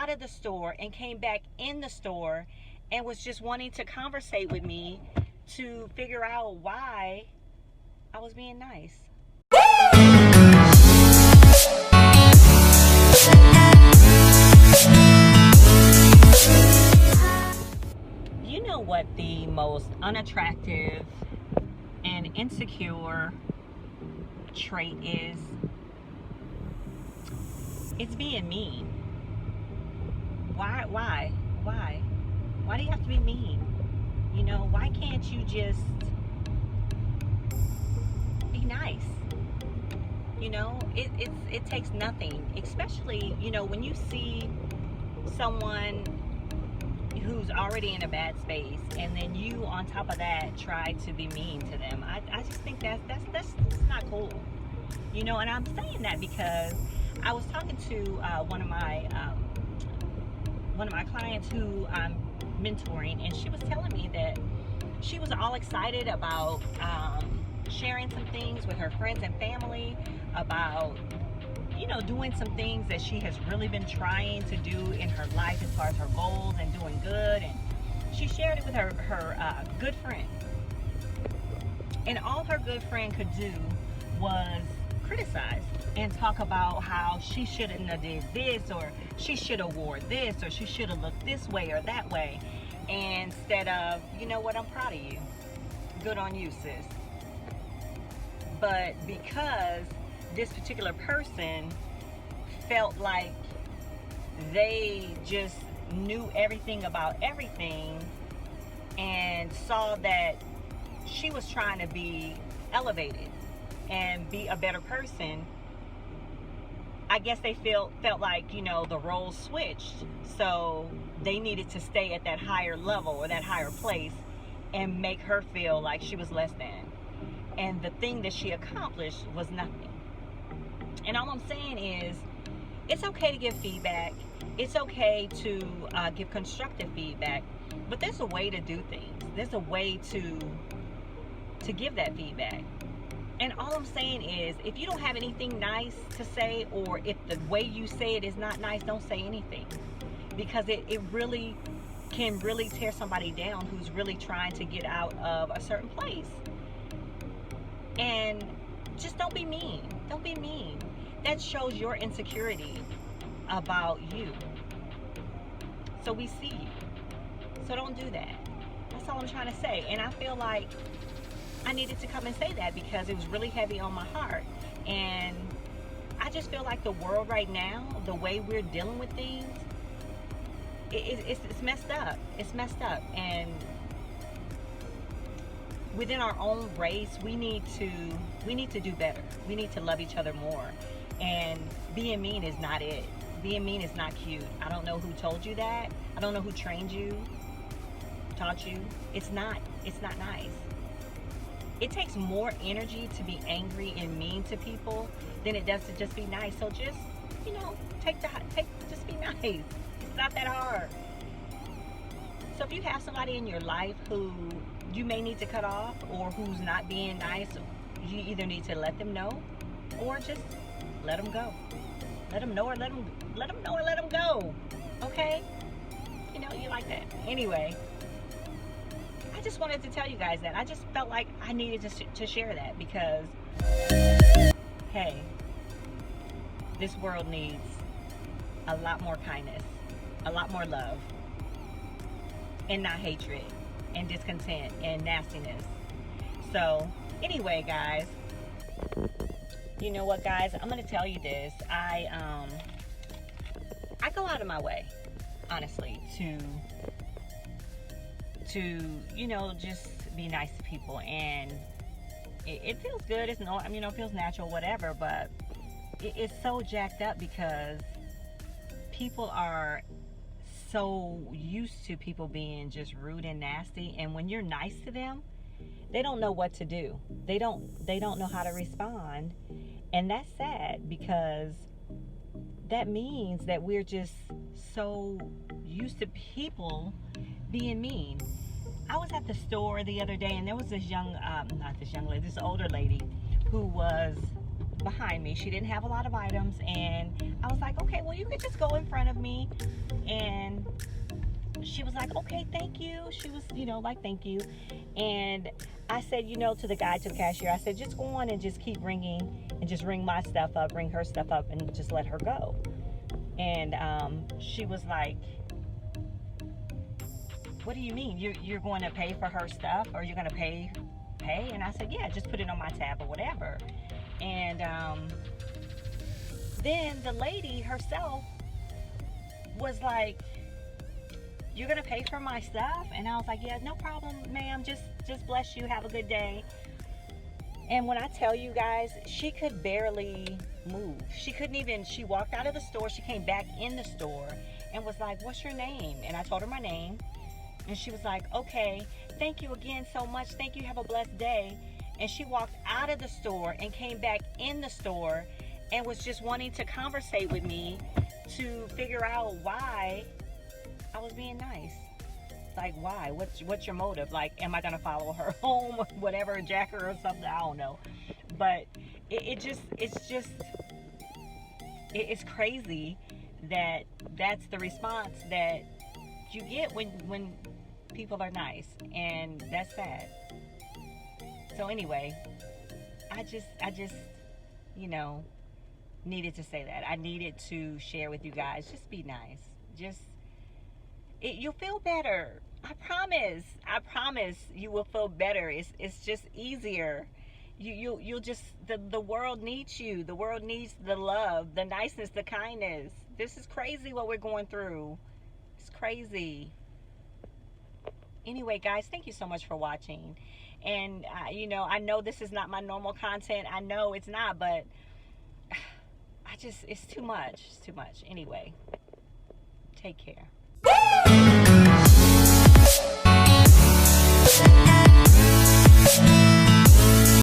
out of the store and came back in the store and was just wanting to conversate with me to figure out why I was being nice. You know what the most unattractive and insecure trait is? It's being mean. Why do you have to be mean? You know, why can't you just be nice? You know, it takes nothing, especially, you know, when you see someone who's already in a bad space and then you on top of that try to be mean to them. I just think that's not cool. You know, and I'm saying that because I was talking to one of my clients who I'm mentoring, and she was telling me that she was all excited about sharing some things with her friends and family about, you know, doing some things that she has really been trying to do in her life as far as her goals and doing good. And she shared it with her good friend. And all her good friend could do was criticize and talk about how she shouldn't have did this, or she should have wore this, or she should have looked this way or that way, instead of, you know what, I'm proud of you, good on you, sis. But because this particular person felt like they just knew everything about everything and saw that she was trying to be elevated and be a better person, I guess they felt like, you know, the roles switched. So they needed to stay at that higher level or that higher place and make her feel like she was less than. And the thing that she accomplished was nothing. And all I'm saying is, it's okay to give feedback. It's okay to give constructive feedback. But there's a way to do things. There's a way to give that feedback. And all I'm saying is, if you don't have anything nice to say, or if the way you say it is not nice, don't say anything. Because it really can really tear somebody down who's really trying to get out of a certain place. And just don't be mean. Don't be mean. That shows your insecurity about you. So we see you. So don't do that. That's all I'm trying to say. And I feel like I needed to come and say that because it was really heavy on my heart. And I just feel like the world right now, the way we're dealing with things, it's messed up. It's messed up. And within our own race, we need to do better. We need to love each other more. And being mean is not it. Being mean is not cute. I don't know who told you that. I don't know who trained you, taught you. It's not nice. It takes more energy to be angry and mean to people than it does to just be nice. So just, you know, just be nice. It's not that hard. So if you have somebody in your life who you may need to cut off, or who's not being nice, you either need to let them know, or just let them go. Let them know, or let them go. Okay? You know, you like that. Anyway, I just wanted to tell you guys that. I just felt like I needed to share that because, hey, this world needs a lot more kindness, a lot more love, and not hatred and discontent and nastiness. So anyway, guys, you know what, guys, I'm gonna tell you this. I go out of my way, honestly, to you know, just be nice to people, and it feels good. It's no, I mean, it feels natural, whatever, but it's so jacked up because people are so used to people being just rude and nasty, and when you're nice to them, they don't know what to do. They don't know how to respond, and that's sad because that means that we're just so used to people being mean. I was at the store the other day, and there was this this older lady who was behind me. She didn't have a lot of items, and I was like, okay, well, you could just go in front of me. And she was like, okay, thank you. She was, like, thank you. And I said, to the guy, to the cashier, I said, just go on and just keep ringing and just ring my stuff up, ring her stuff up, and just let her go. And she was like, what do you mean? You're going to pay for her stuff, or you're going to pay? And I said, yeah, just put it on my tab or whatever. And then the lady herself was like, you're gonna pay for my stuff? And I was like, yeah, no problem, ma'am, just bless you, have a good day. And when I tell you guys, she could barely move. She walked out of the store, she came back in the store and was like, what's your name? And I told her my name, and she was like, okay, thank you again so much, thank you, have a blessed day. And she walked out of the store and came back in the store and was just wanting to conversate with me to figure out why I was being nice. Like, why? What's your motive? Like, am I gonna follow her home, whatever, jack her or something? I don't know. But it's crazy that that's the response that you get when people are nice, and that's sad. So anyway, I just needed to say that. I needed to share with you guys. Just be nice. You'll feel better. I promise you will feel better. It's just easier. You'll just, the world needs you. The world needs the love, the niceness, the kindness. This is crazy what we're going through. It's crazy. Anyway, guys, thank you so much for watching. And I know this is not my normal content. I know it's not, but it's too much. It's too much. Anyway, take care.